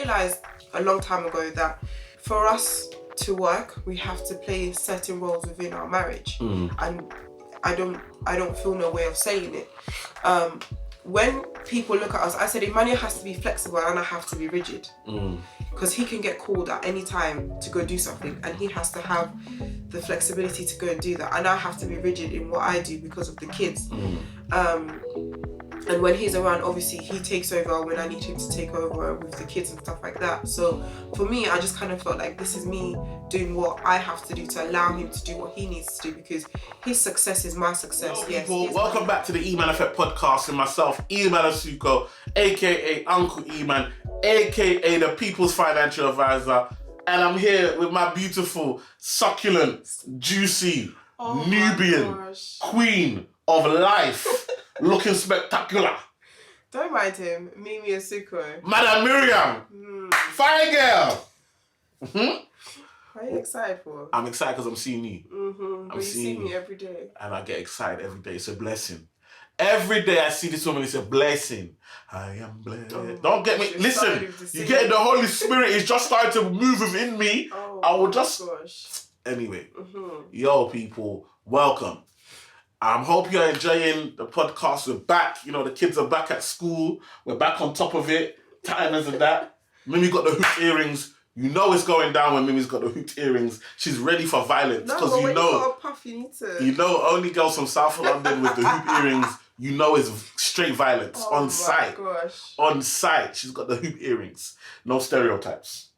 realised a long time ago that for us to work, we have to play certain roles within our marriage. And I don't feel no way of saying it. When people look at us, I said Emmanuel has to be flexible and I have to be rigid. Because he can get called at any time to go do something and he has to have the flexibility to go and do that. And I have to be rigid in what I do because of the kids. And when he's around, obviously he takes over when I need him to take over with the kids and stuff like that. So for me, I just kind of felt like this is me doing what I have to do to allow him to do what he needs to do, because his success is my success. Hello people, welcome back to the Eman Effect podcast with myself, Eman Asuquos, aka Uncle Eman, aka the People's Financial Advisor. And I'm here with my beautiful, succulent, juicy, Nubian queen of life. Looking spectacular. Don't mind him, Mimi Asuquos. Madam Miriam. Fine girl. What are you excited for? I'm excited because I'm seeing you. You see me every day. And I get excited every day. It's a blessing. Every day I see this woman, it's a blessing. I am blessed. Don't get me. Listen, you get the Holy Spirit is just starting to move within me. I will just. Gosh. Anyway, yo, people, welcome. I hope you're enjoying the podcast. We're back. You know, the kids are back at school. We're back on top of it. Timers and that. Mimi got the hoop earrings. You know it's going down when Mimi's got the hooped earrings. She's ready for violence. No, but when you got a puff, you need to... You know, only girls from South London with the hoop earrings, you know it's straight violence. On sight. Gosh. On sight. She's got the hoop earrings. No stereotypes.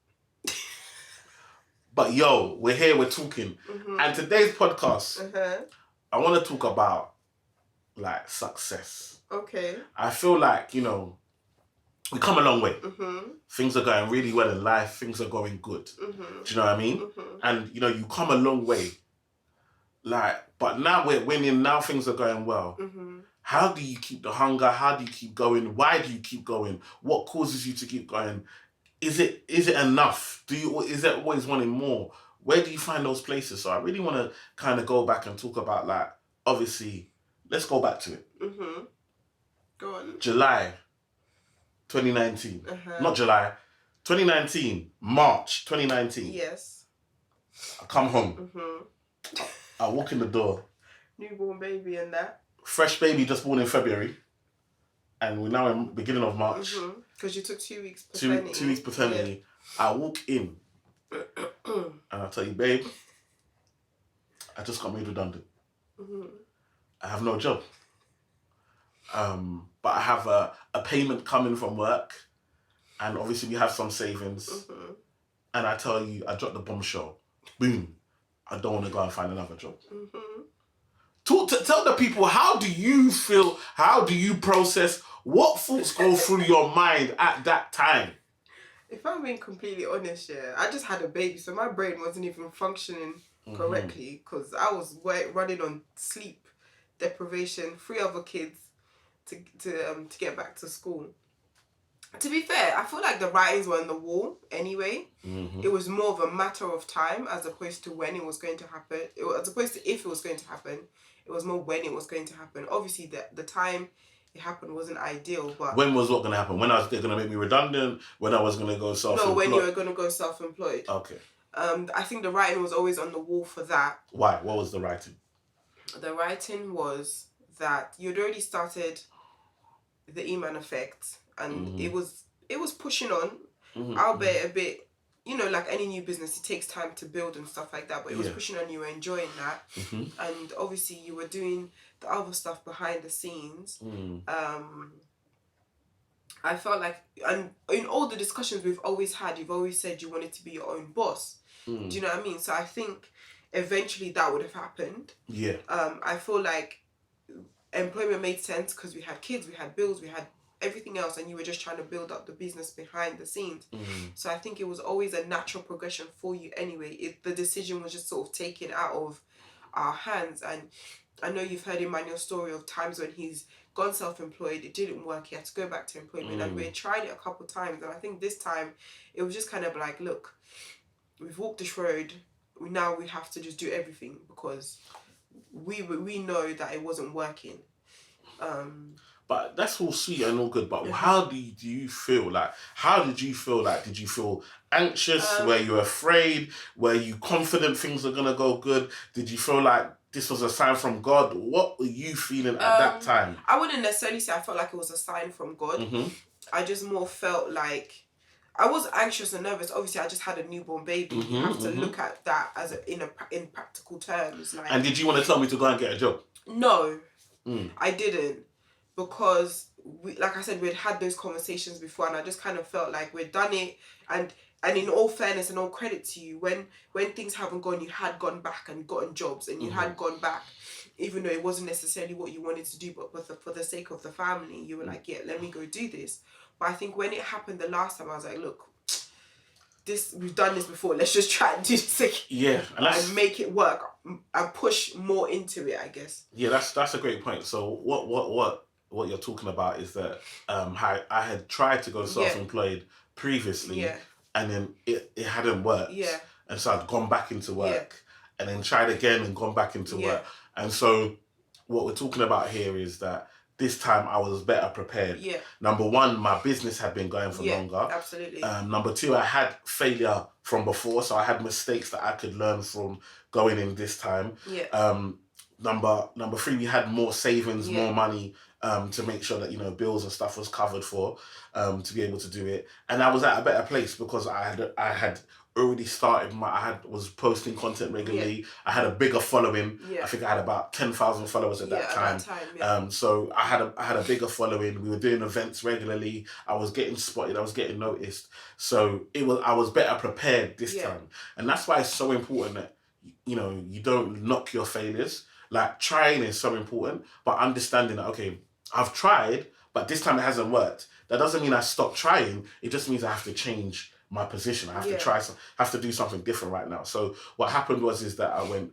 But yo, we're here, we're talking. And today's podcast, I want to talk about, like, success. Okay. I feel like, you know, we come a long way. Things are going really well in life. Things are going good. Do you know what I mean? And, you know, you come a long way. Like, but now we're winning. Now things are going well. How do you keep the hunger? How do you keep going? Why do you keep going? What causes you to keep going? Is it enough? Is it always wanting more? Where do you find those places? So I really want to kind of go back and talk about, like, obviously, let's go back to it. Go on. July 2019. Not July. 2019. March 2019. Yes. I come home. I walk in the door. Newborn baby and that. Fresh baby just born in February. And we're now in beginning of March. Because you took 2 weeks paternity. 2 weeks paternity. Yeah. I walk in. And I tell you, babe, I just got made redundant. I have no job. But I have a payment coming from work. And obviously we have some savings. And I tell you, I dropped the bombshell. Boom. I don't want to go and find another job. Tell the people, how do you feel? How do you process? What thoughts go through your mind at that time? If I'm being completely honest, yeah, I just had a baby, so my brain wasn't even functioning correctly because I was running on sleep deprivation, 3 other kids to get back to school. To be fair, I feel like the writings were on the wall anyway. It was more of a matter of time as opposed to when it was going to happen. As opposed to if it was going to happen, it was more when it was going to happen. Obviously, the time it happened wasn't ideal, but... When was what going to happen? When I was going to make me redundant? When I was going to go self-employed? No, when you were going to go self-employed. Okay. I think the writing was always on the wall for that. Why? What was the writing? The writing was that you'd already started the Eman Effect, and it was pushing on, albeit a bit, you know, like any new business, it takes time to build and stuff like that, but it was pushing on, you were enjoying that. And obviously you were doing the other stuff behind the scenes. I felt like, and in all the discussions we've always had, you've always said you wanted to be your own boss. Do you know what I mean? So I think eventually that would have happened. Yeah. I feel like employment made sense because we had kids, we had bills, we had everything else, and you were just trying to build up the business behind the scenes. So I think it was always a natural progression for you anyway. The decision was just sort of taken out of our hands. And I know you've heard Emmanuel's story of times when he's gone self-employed, it didn't work, he had to go back to employment, and we had tried it a couple of times, and I think this time it was just kind of like, look, we've walked this road, we have to just do everything because we know that it wasn't working. But that's all sweet and all good. But how do you feel? Like, how did you feel? Like, did you feel anxious? Were you afraid? Were you confident things are gonna go good? Did you feel like this was a sign from God? What were you feeling at that time? I wouldn't necessarily say I felt like it was a sign from God. I just more felt like I was anxious and nervous. Obviously, I just had a newborn baby. You have to look at that as in practical terms. Like, and did you want to tell me to go and get a job? No, I didn't, because like I said, we'd had those conversations before, and I just kind of felt like we'd done it. And in all fairness and all credit to you, when things haven't gone, you had gone back and gotten jobs, and you had gone back, even though it wasn't necessarily what you wanted to do, but for the sake of the family, you were like, yeah, let me go do this. But I think when it happened the last time, I was like, look, we've done this before. Let's just try and do this again. And make it work and push more into it, I guess. Yeah, that's a great point. So what you're talking about is that I had tried to go self-employed previously, and then it hadn't worked. Yeah. And so I'd gone back into work, and then tried again and gone back into work. And so what we're talking about here is that this time I was better prepared. Yeah. Number one, my business had been going for longer. Absolutely. Number two, I had failure from before, so I had mistakes that I could learn from going in this time. Yeah. Number three, we had more savings, more money to make sure that, you know, bills and stuff was covered for, to be able to do it. And I was at a better place because I had already started was posting content regularly. I had a bigger following. I think I had about 10,000 followers at that time. So I had a bigger following. We were doing events regularly. I was getting spotted. I was getting noticed. So I was better prepared this time. And that's why it's so important that, you know, you don't knock your failures. Like, trying is so important, but understanding that, okay, I've tried, but this time it hasn't worked. That doesn't mean I stopped trying. It just means I have to change my position. I have to have to do something different right now. So what happened is that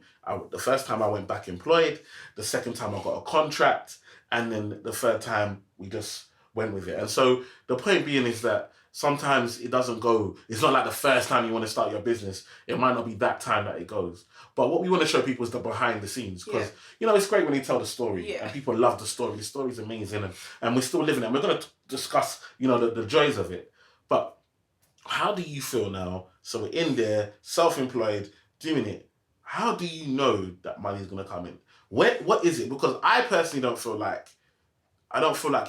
the first time I went back employed, the second time I got a contract, and then the third time we just went with it. And so the point being is that sometimes it doesn't go, it's not like the first time you want to start your business. It might not be that time that it goes. But what we want to show people is the behind the scenes. Because, you know, it's great when you tell the story and people love the story. The story's amazing, and we're still living it. And we're going to discuss, you know, the joys of it. But how do you feel now? So we're in there, self-employed, doing it. How do you know that money's going to come in? What is it? Because I personally don't feel like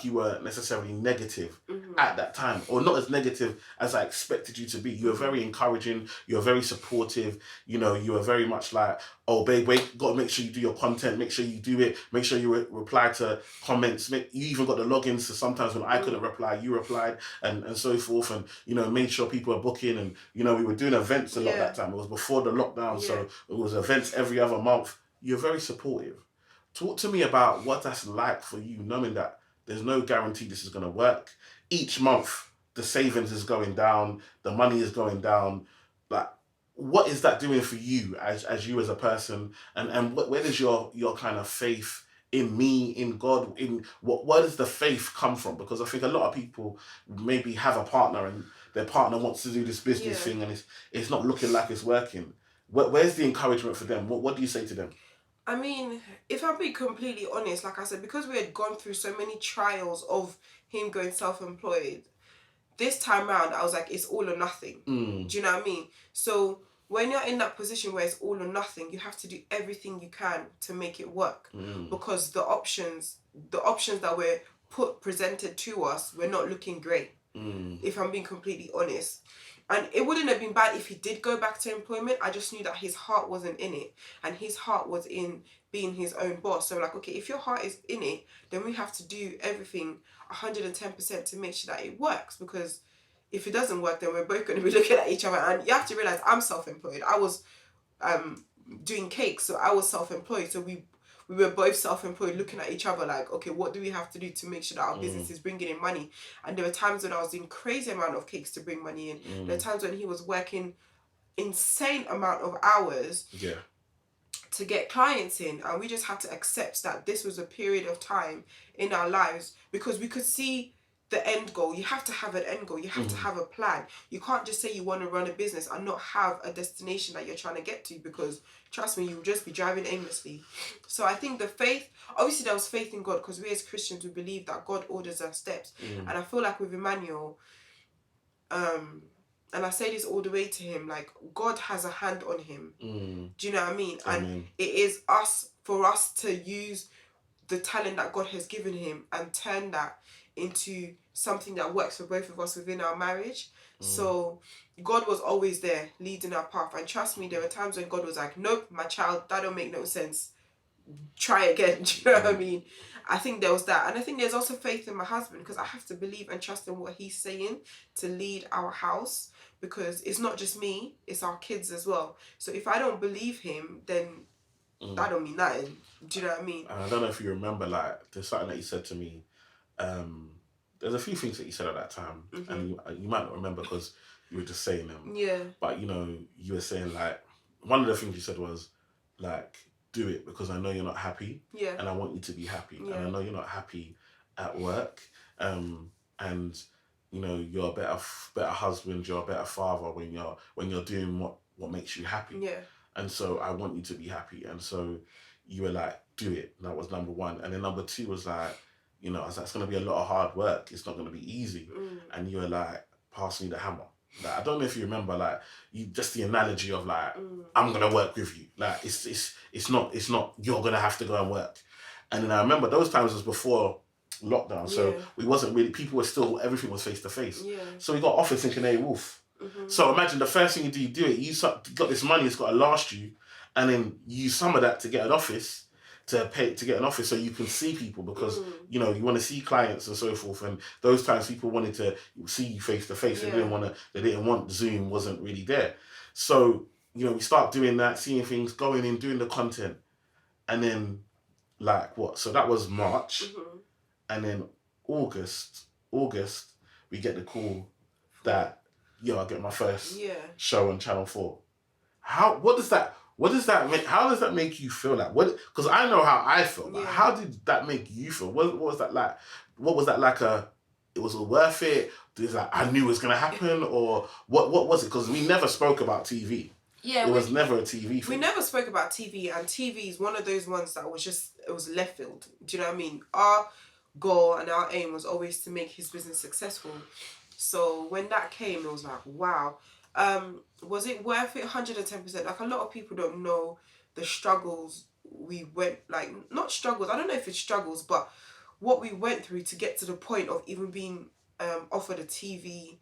you were necessarily negative at that time, or not as negative as I expected you to be. You were very encouraging. You were very supportive. You know, you were very much like, oh, babe, wait, got to make sure you do your content. Make sure you do it. Make sure you reply to comments. You even got the logins, so sometimes when I couldn't reply, you replied, and so forth. And, you know, made sure people were booking. And, you know, we were doing events a lot that time. It was before the lockdown, so it was events every other month. You're very supportive. Talk to me about what that's like for you, knowing that there's no guarantee this is going to work. Each month, the savings is going down, the money is going down. Like, what is that doing for you as you as a person? And where does your kind of faith in me, in God, in where does the faith come from? Because I think a lot of people maybe have a partner and their partner wants to do this business thing and it's not looking like it's working. Where's the encouragement for them? What do you say to them? I mean, if I'm being completely honest, like I said, because we had gone through so many trials of him going self-employed, this time around, I was like, it's all or nothing. Do you know what I mean? So when you're in that position where it's all or nothing, you have to do everything you can to make it work. Because the options that were presented to us were not looking great. If I'm being completely honest. And it wouldn't have been bad if he did go back to employment. I just knew that his heart wasn't in it. And his heart was in being his own boss. So like, okay, if your heart is in it, then we have to do everything 110% to make sure that it works. Because if it doesn't work, then we're both going to be looking at each other. And you have to realize I'm self-employed. I was doing cakes, so I was self-employed. So we were both self-employed, looking at each other like, okay, what do we have to do to make sure that our business is bringing in money? And there were times when I was doing crazy amount of cakes to bring money in. There were times when he was working insane amount of hours to get clients in. And we just had to accept that this was a period of time in our lives because we could see the end goal. You have to have an end goal. You have to have a plan. You can't just say you want to run a business and not have a destination that you're trying to get to, because trust me, you'll just be driving aimlessly. So I think the faith, obviously there was faith in God, because we as Christians, we believe that God orders our steps. And I feel like with Emmanuel, and I say this all the way to him, like, God has a hand on him. Do you know what I mean? Amen. And it is for us to use the talent that God has given him and turn that into something that works for both of us within our marriage. So God was always there leading our path. And trust me, there were times when God was like, nope, my child, that don't make no sense. Try again. Do you know what I mean? I think there was that. And I think there's also faith in my husband, because I have to believe and trust in what he's saying to lead our house, because it's not just me, it's our kids as well. So if I don't believe him, then that don't mean nothing. Do you know what I mean? And I don't know if you remember, like, there's something that you said to me. There's a few things that you said at that time, and you might not remember because you were just saying them. Yeah. But, you know, you were saying, like, one of the things you said was, like, do it because I know you're not happy. Yeah. And I want you to be happy. Yeah. And I know you're not happy at work. And, you know, you're a better husband, you're a better father when you're doing what makes you happy. Yeah. And so I want you to be happy. And so you were like, do it. And that was number one. And then number two was like, you know, I was like, it's going to be a lot of hard work. It's not going to be easy. And you were like, pass me the hammer. Like, I don't know if you remember, like, you just the analogy of like, I'm going to work with you. Like, it's not, you're going to have to go and work. And then I remember those times was before lockdown. So we wasn't really, people were still, everything was face to face. So we got office in Canary Wharf. So imagine the first thing you do it. You got this money, it's got to last you, and then you use some of that to get an office, to get an office so you can see people, because you know you want to see clients and so forth. And those times people wanted to see you face to face. They didn't want Zoom, wasn't really there. So you know we start doing that, seeing things, going in, doing the content, and then like what? So that was March, and then August we get the call that. I get my first show on Channel 4. What does that make? How does that make you feel like? Because I know how I felt. Like, how did that make you feel? What was that like? What was that like? It was all worth it. It like I knew it was gonna happen, or what was it? Because we never spoke about TV. Yeah, it was never a TV thing. We never spoke about TV, and TV is one of those ones that it was left field. Do you know what I mean? Our goal and our aim was always to make his business successful. So when that came, it was like, wow. Was it worth it? 110%. Like, a lot of people don't know the struggles we went, like, not struggles, I don't know if it's struggles, but what we went through to get to the point of even being offered a TV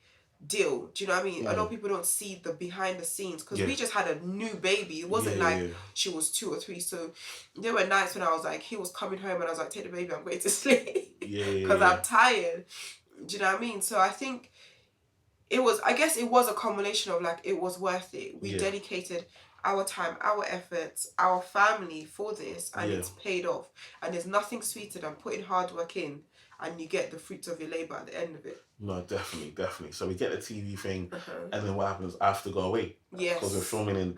deal. Do you know what I mean? A lot of people don't see the behind the scenes, because we just had a new baby. It wasn't she was 2 or 3. So there were nights when I was like, he was coming home and I was like, take the baby, I'm going to sleep. Because I'm tired. Do you know what I mean? So I think it was a combination of like, it was worth it. We dedicated our time, our efforts, our family for this, and it's paid off. And there's nothing sweeter than putting hard work in and you get the fruits of your labour at the end of it. No, definitely. So we get the TV thing, and then what happens? I have to go away. Yes. Because we're filming in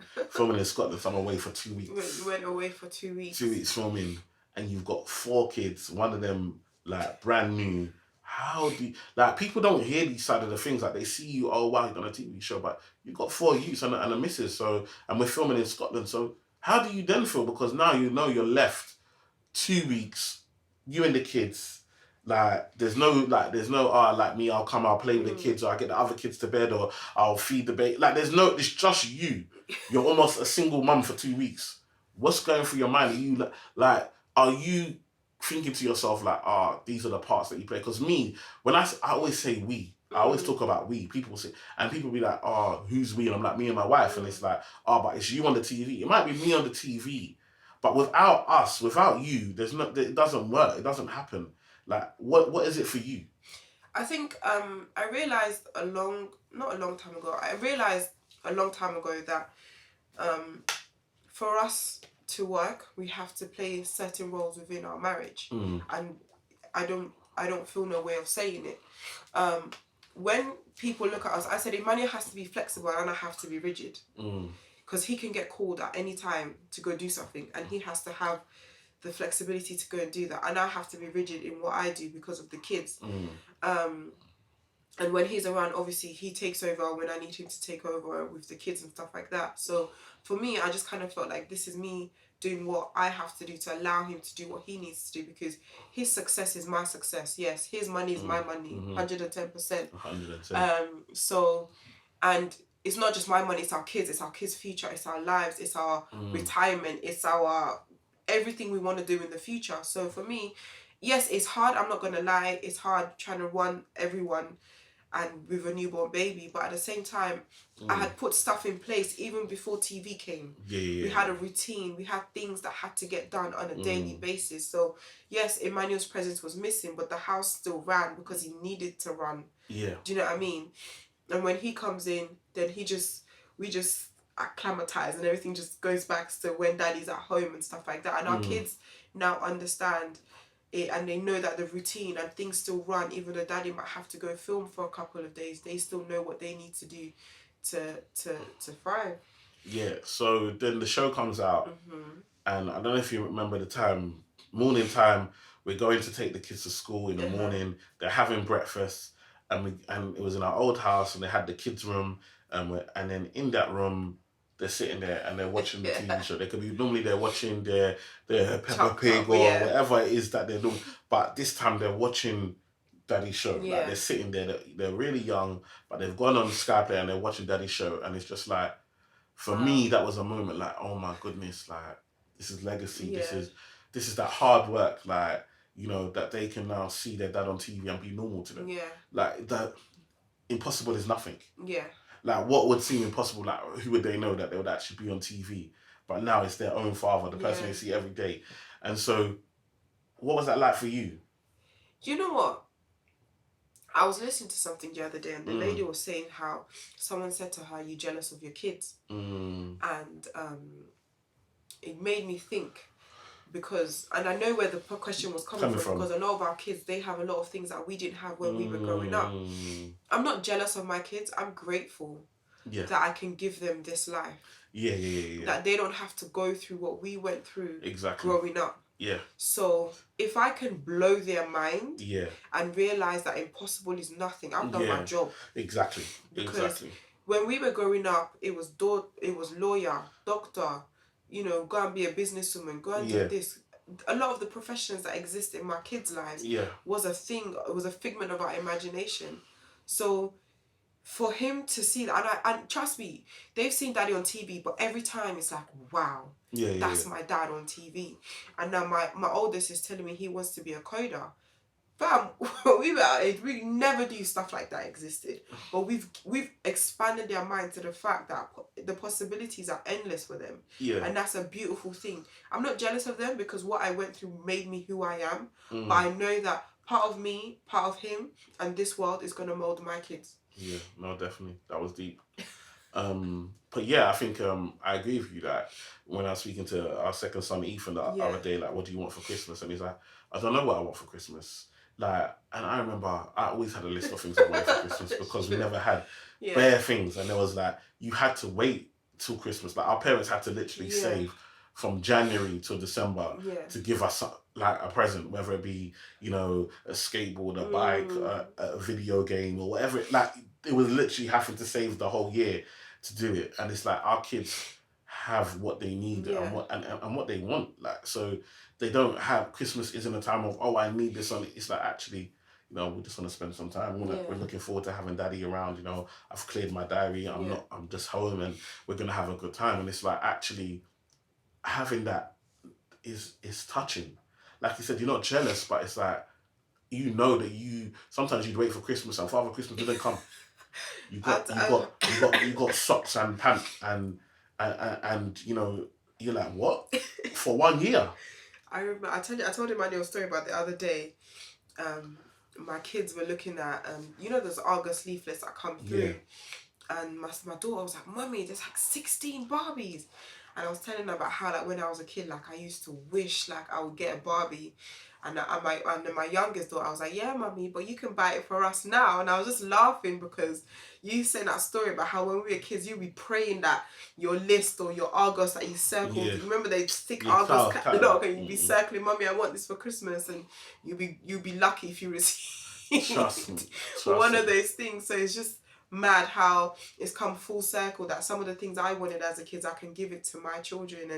Scotland, so I'm away for 2 weeks. We went away for 2 weeks. 2 weeks filming, and you've got 4 kids, one of them like brand new. How do you, like, people don't hear these side of the things, like they see you, oh wow, you're on a TV show, but you've got 4 youths and a missus, so, and we're filming in Scotland, so how do you then feel? Because now you know you're left 2 weeks, you and the kids, there's no like me, I'll play with the kids, or I get the other kids to bed, or I'll feed the baby, like it's just you. You're almost a single mum for 2 weeks. What's going through your mind? Are you thinking to yourself like, these are the parts that you play? Because me, when I always say we, I always talk about we. People say, and people be like, who's we? And I'm like, me and my wife. And it's like, but it's you on the TV. It might be me on the TV, but without us, without you, it doesn't work. It doesn't happen. Like, what is it for you? I think I realised a long time ago that for us to work, we have to play certain roles within our marriage. And I don't feel no way of saying it. When people look at us, I said Emmanuel has to be flexible and I have to be rigid. Because he can get called at any time to go do something, and he has to have the flexibility to go and do that. And I have to be rigid in what I do because of the kids. And when he's around, obviously he takes over when I need him to take over with the kids and stuff like that. So for me, I just kind of felt like this is me doing what I have to do to allow him to do what he needs to do, because his success is my success. Yes, his money is my money, 110%. 110%. So, and it's not just my money, it's our kids' future, it's our lives, it's our retirement, it's our everything we want to do in the future. So for me, yes, it's hard, I'm not going to lie, it's hard trying to run everyone and with a newborn baby, but at the same time, I had put stuff in place even before TV came. We had a routine, we had things that had to get done on a daily basis. So yes, Emmanuel's presence was missing, but the house still ran because he needed to run. Yeah. Do you know what I mean? And when he comes in, then we just acclimatize and everything just goes back to when daddy's at home and stuff like that. And our kids now understand it, and they know that the routine and things still run, even though daddy might have to go film for a couple of days. They still know what they need to do to thrive. Yeah. So then the show comes out, and I don't know if you remember the time, morning time. We're going to take the kids to school in the morning. They're having breakfast, and it was in our old house, and they had the kids' room, and then in that room, they're sitting there and they're watching the TV show. They could be normally they're watching their Peppa Pig or whatever it is that they're doing, but this time they're watching Daddy's show. Like they're sitting there, they're really young, but they've gone on Skype and they're watching Daddy's show, and it's just like, for me, that was a moment like, oh my goodness, like this is legacy. This is that hard work, like, you know, that they can now see their dad on TV and be normal to them. Yeah. Like that impossible is nothing. Yeah. Like, what would seem impossible, like, who would they know that they would actually be on TV? But now it's their own father, the person they see every day. And so, what was that like for you? You know what? I was listening to something the other day, and the lady was saying how someone said to her, "You jealous of your kids?" And it made me think, because, and I know where the question was coming from, because a lot of our kids, they have a lot of things that we didn't have when we were growing up. I'm not jealous of my kids. I'm grateful that I can give them this life. That they don't have to go through what we went through growing up. So if I can blow their mind and realize that impossible is nothing, I've done my job. Because when we were growing up, it was lawyer, doctor, you know, go and be a businesswoman, go and do this. A lot of the professions that exist in my kids' lives was a thing, it was a figment of our imagination. So for him to see that, and trust me, they've seen daddy on TV, but every time it's like, wow, that's my dad on TV. And now my oldest is telling me he wants to be a coder. Fam, we were our age, we never knew stuff like that existed. But we've expanded their mind to the fact that the possibilities are endless for them. And that's a beautiful thing. I'm not jealous of them, because what I went through made me who I am. But I know that part of me, part of him, and this world is going to mold my kids. Yeah, no, definitely. That was deep. But yeah, I think I agree with you that when I was speaking to our second son, Ethan, the other day, like, what do you want for Christmas? And he's like, I don't know what I want for Christmas. Like, and I remember I always had a list of things I wanted for Christmas, because we never had bare things. And there was like, you had to wait till Christmas. Like, our parents had to literally save from January till December to give us like a present, whether it be, you know, a skateboard, a bike, a video game, or whatever. Like, it was literally having to save the whole year to do it. And it's like, our kids have what they need and what they want. Like, so they don't have, Christmas isn't a time of, oh, I need this on. It's like, actually, you know, we just want to spend some time. We're looking forward to having daddy around. You know, I've cleared my diary. I'm just home, and we're gonna have a good time. And it's like, actually having that is touching. Like you said, you're not jealous, but it's like, you know that sometimes you'd wait for Christmas, and Father Christmas didn't come. You got socks and pants and you know, you're like, what? For 1 year. I remember I told Emmanuel a story about the other day. My kids were looking at you know, those August leaflets that come through, and my daughter was like, "Mummy, there's like 16 Barbies," And I was telling her about how, like, when I was a kid, like, I used to wish, like, I would get a Barbie. And then my youngest daughter, I was like, yeah, mummy, but you can buy it for us now. And I was just laughing because you said that story about how when we were kids, you'd be praying that your list or your Argos that you circled. Yeah. You remember they stick Yeah, Argos catalog and you'd be Mm-mm. circling, mummy, I want this for Christmas. And you'd be lucky if you receive Trust me. one of those things. So it's just mad how it's come full circle that some of the things I wanted as a kid, I can give it to my children,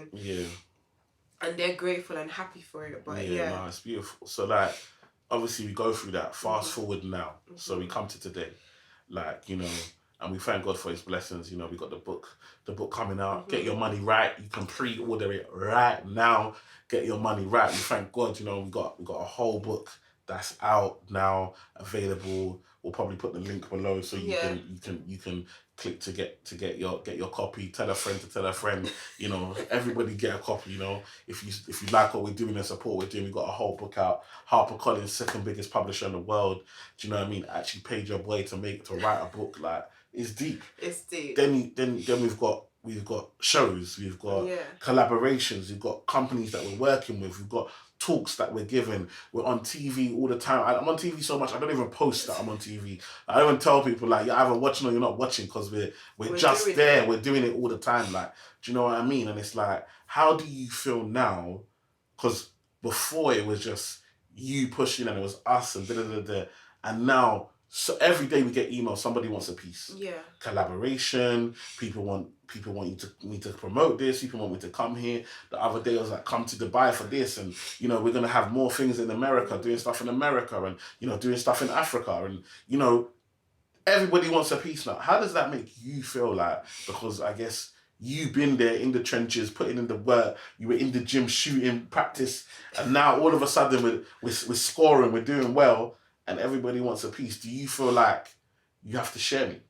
and they're grateful and happy for it. But no, it's beautiful. So like, obviously we go through that. Fast forward now, so we come to today, like, you know, and we thank God for His blessings. You know, we got the book coming out. Get your money right. You can pre-order it right now. Get your money right. We thank God. You know, we got a whole book that's out now, available. We'll probably put the link below so you can click to get your copy. Tell a friend to tell a friend. You know, everybody get a copy. You know, if you like what we're doing and support what we're doing, we got a whole book out. HarperCollins, second biggest publisher in the world. Do you know what I mean? Actually paid your boy to write a book. Like, it's deep. It's deep. Then we've got shows, we've got collaborations, we've got companies that we're working with, we've got talks that we're giving. We're on TV all the time. I'm on TV so much I don't even post that I'm on TV. I don't even tell people like you're either watching or you're not watching because we're just there. We're doing it all the time. Like, do you know what I mean? And it's like, how do you feel now? Because before it was just you pushing and it was us and and now. So every day we get emails, somebody wants a piece. Yeah. Collaboration, people want me to promote this, people want me to come here. The other day I was like, come to Dubai for this, and you know, we're gonna have more things in America, doing stuff in America, and you know, doing stuff in Africa, and you know, everybody wants a piece now. How does that make you feel like? Because I guess you've been there in the trenches, putting in the work, you were in the gym shooting, practice, and now all of a sudden we're scoring, we're doing well. And everybody wants a piece. Do you feel like you have to share me?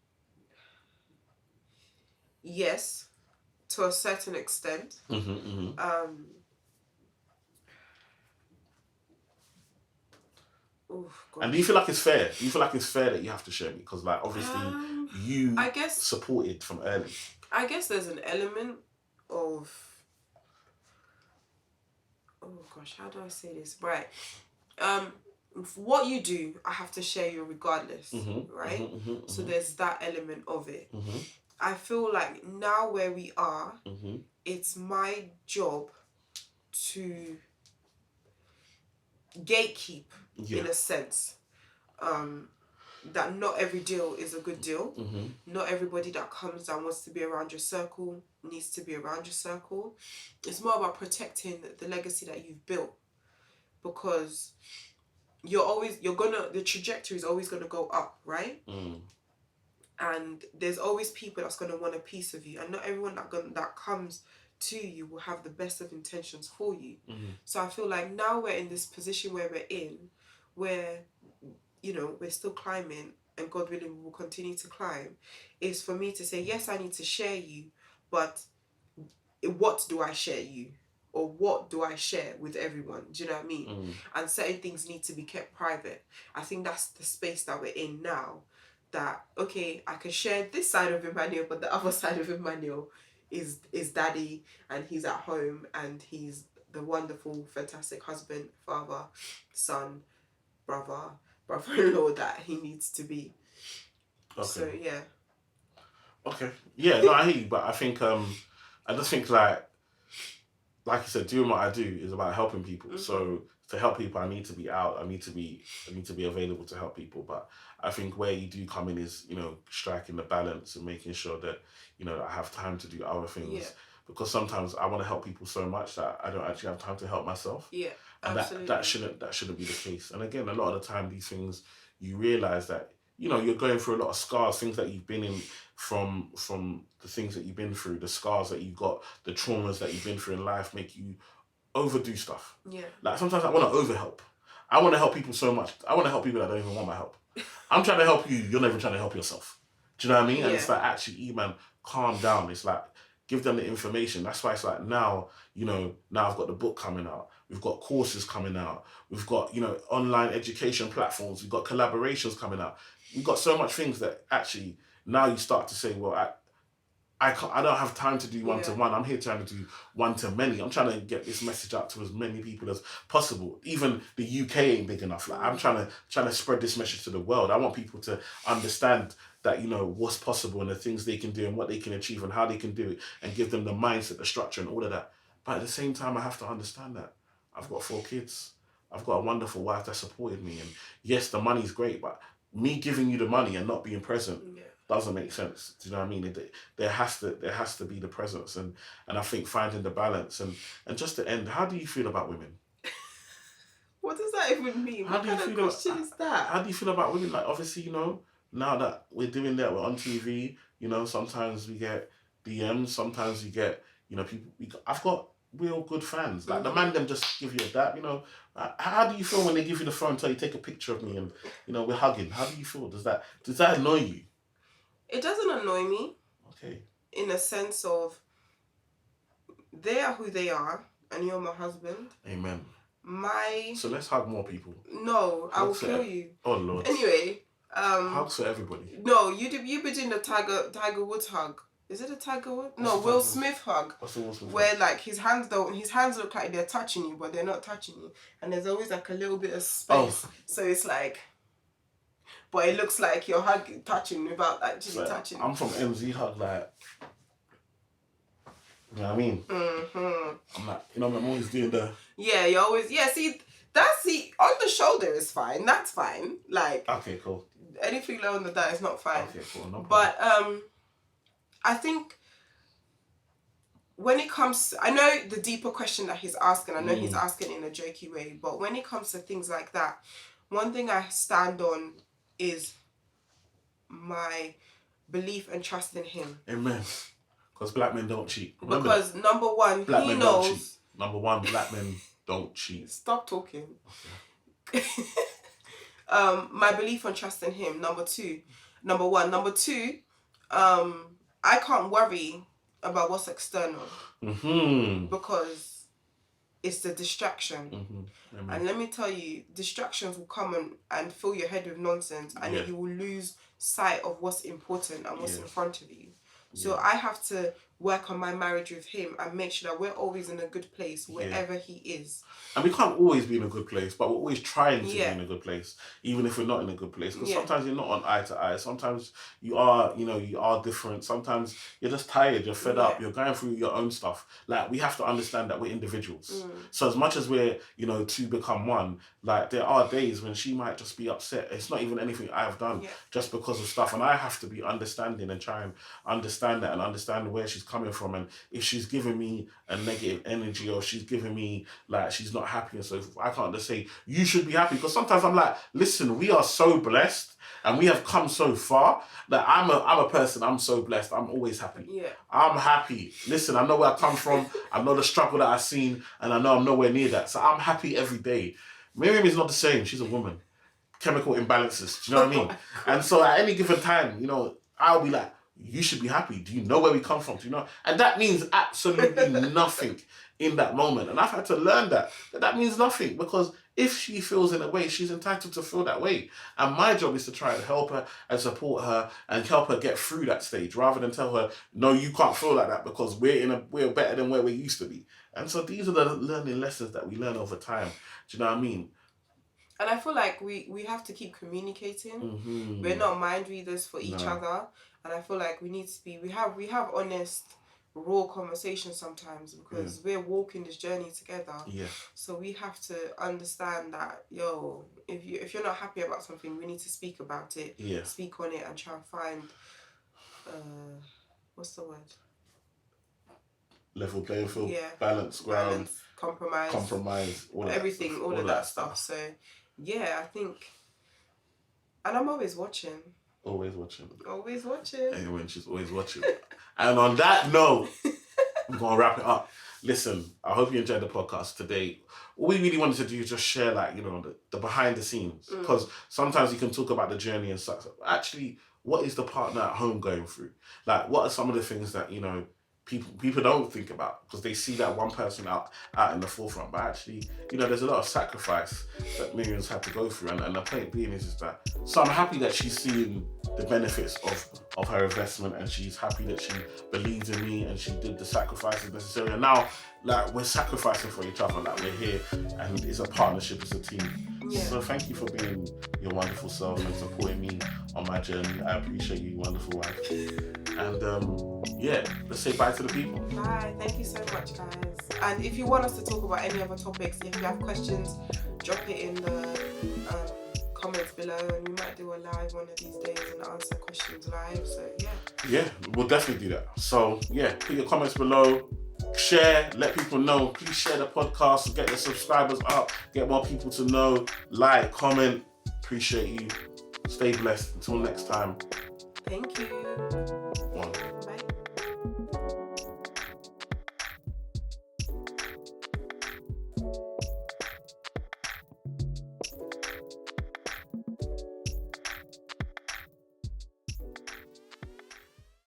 Yes, to a certain extent. And do you feel like it's fair? Do you feel like it's fair that you have to share me? Because like obviously you supported from early. I guess there's an element of, oh gosh, how do I say this? Right. What you do, I have to share you regardless, right? So there's that element of it. I feel like now where we are, it's my job to gatekeep in a sense. That not every deal is a good deal. Not everybody that comes and wants to be around your circle needs to be around your circle. It's more about protecting the legacy that you've built, because the trajectory is always gonna go up, right? And there's always people that's gonna want a piece of you, and not everyone that comes to you will have the best of intentions for you. So I feel like now we're in this position where we're in, where, you know, we're still climbing, and God willing we will continue to climb, is for me to say, yes, I need to share you, but what do I share you? Or what do I share with everyone? Do you know what I mean? And certain things need to be kept private. I think that's the space that we're in now. That, okay, I can share this side of Emmanuel, but the other side of Emmanuel is daddy, and he's at home, and he's the wonderful, fantastic husband, father, son, brother-in-law that he needs to be. Okay. So, yeah. Okay. Yeah, no, I hear you, but I think, I just think like you said, doing what I do is about helping people. So to help people, I need to be out. I need to be available to help people. But I think where you do come in is, you know, striking the balance and making sure that, you know, I have time to do other things. Yeah. Because sometimes I want to help people so much that I don't actually have time to help myself. Yeah, and absolutely. that shouldn't be the case. And again, a lot of the time, these things, you realise that, you know, you're going through a lot of scars, things that you've been in from the things that you've been through, the scars that you've got, the traumas that you've been through in life make you overdo stuff. Yeah. Like sometimes I want to overhelp. I want to help people so much. I want to help people that don't even want my help. I'm trying to help you. You're not even trying to help yourself. Do you know what I mean? Yeah. And it's like, actually, man, calm down. It's like, give them the information. That's why it's like now, you know, now I've got the book coming out. We've got courses coming out. We've got, you know, online education platforms. We've got collaborations coming out. We've got so much things that actually now you start to say, well, I don't have time to do one-to-one. I'm here trying to do one-to-many. I'm trying to get this message out to as many people as possible. Even the UK ain't big enough. Like I'm trying to spread this message to the world. I want people to understand that, you know, what's possible and the things they can do and what they can achieve and how they can do it, and give them the mindset, the structure and all of that. But at the same time, I have to understand that I've got 4 kids. I've got a wonderful wife that supported me. And yes, the money's great, but me giving you the money and not being present doesn't make sense. Do you know what I mean? There has to be the presence, and I think finding the balance and just to end. How do you feel about women? What does that even mean? What kind of question is that? How do you feel about women? Like, obviously, you know, now that we're doing that, we're on TV. You know, sometimes we get DMs. Sometimes we get, you know, people. I've got real good fans. Like the man them just give you a dap. You know, how do you feel when they give you the phone, tell you take a picture of me, and you know we're hugging? How do you feel? Does that annoy you? It doesn't annoy me. Okay. In a sense of, they are who they are, and you're my husband. Amen. So let's hug more people. No, I will kill you. Oh Lord. Anyway, hugs for everybody. No, you be doing the Tiger Woods hug. Is it a Tiger Woods? No, Will Smith hug. What's the Will Smith where hug? Like his hands look like they're touching you, but they're not touching you, and there's always like a little bit of space. Oh. So it's like, but it looks like you're touching without actually touching. I'm from MZ hug, like, you know what I mean? I'm like, you know, I'm always doing the. Yeah, you always see on the shoulder is fine. That's fine. Like. Okay, cool. Anything low on the thigh is not fine. Okay, cool. No problem. But I think when it comes, I know the deeper question that he's asking. I know he's asking in a jokey way, but when it comes to things like that, one thing I stand on is my belief and trust in him. Amen. Because black men don't cheat. Remember because that? Number one, black he men knows. Don't cheat. Number one, black men don't cheat. Stop talking. Okay. My belief and trust in him. Number one. Number two, I can't worry about what's external because it's the distraction. And let me tell you, distractions will come and fill your head with nonsense, and you will lose sight of what's important and what's in front of you. So I have to work on my marriage with him and make sure that we're always in a good place wherever he is. And we can't always be in a good place, but we're always trying to be in a good place, even if we're not in a good place. Because sometimes you're not on eye to eye. Sometimes you are different. Sometimes you're just tired, you're fed up, you're going through your own stuff. Like, we have to understand that we're individuals. So as much as we're, two become one, like, there are days when she might just be upset. It's not even anything I've done, just because of stuff. And I have to be understanding and try and understand that and understand where she's coming from. And if she's giving me a negative energy, or she's giving me, like, she's not happy and so forth, I can't just say, you should be happy. Because sometimes I'm like, listen, we are so blessed and we have come so far that I'm a person, I'm so blessed. I'm always happy. I'm happy. Listen, I know where I come from. I know the struggle that I've seen, and I know I'm nowhere near that. So I'm happy every day. Miriam is not the same. She's a woman. Chemical imbalances. Do you know what I mean? And so at any given time, I'll be like, you should be happy. Do you know where we come from? Do you know? And that means absolutely nothing in that moment. And I've had to learn that means nothing, because if she feels in a way, she's entitled to feel that way. And my job is to try and help her and support her and help her get through that stage, rather than tell her, no, you can't feel like that because we're better than where we used to be. And so these are the learning lessons that we learn over time. Do you know what I mean? And I feel like we have to keep communicating. We're not mind readers for each other. And I feel like we have honest, raw conversations sometimes, because we're walking this journey together. So we have to understand that, if you're not happy about something, we need to speak about it. Speak on it and try and find what's the word? Level playing field, balance, ground, compromise, all everything, all of that stuff. So I think, and I'm always watching. Always watching. Always watching. Anyway, she's always watching. And on that note, we're going to wrap it up. Listen, I hope you enjoyed the podcast today. All we really wanted to do is just share, the behind the scenes. Because sometimes you can talk about the journey and stuff. Actually, what is the partner at home going through? Like, what are some of the things that, people don't think about, because they see that one person out in the forefront, but actually, there's a lot of sacrifice that Miriam's had to go through, and the point being is that, so I'm happy that she's seeing the benefits of her investment, and she's happy that she believes in me and she did the sacrifices necessary, and now like we're sacrificing for each other, like we're here and it's a partnership, it's a team. Yeah. So thank you for being your wonderful self and supporting me on my journey. I appreciate you, wonderful wife. And let's say bye to the people. Bye. Thank you so much, guys. And if you want us to talk about any other topics, if you have questions, drop it in the comments below, and we might do a live one of these days and answer questions live. So yeah, we'll definitely do that. So put your comments below, share, let people know. Please share the podcast, get the subscribers up, get more people to know. Like, comment. Appreciate you. Stay blessed. Until next time. Thank you.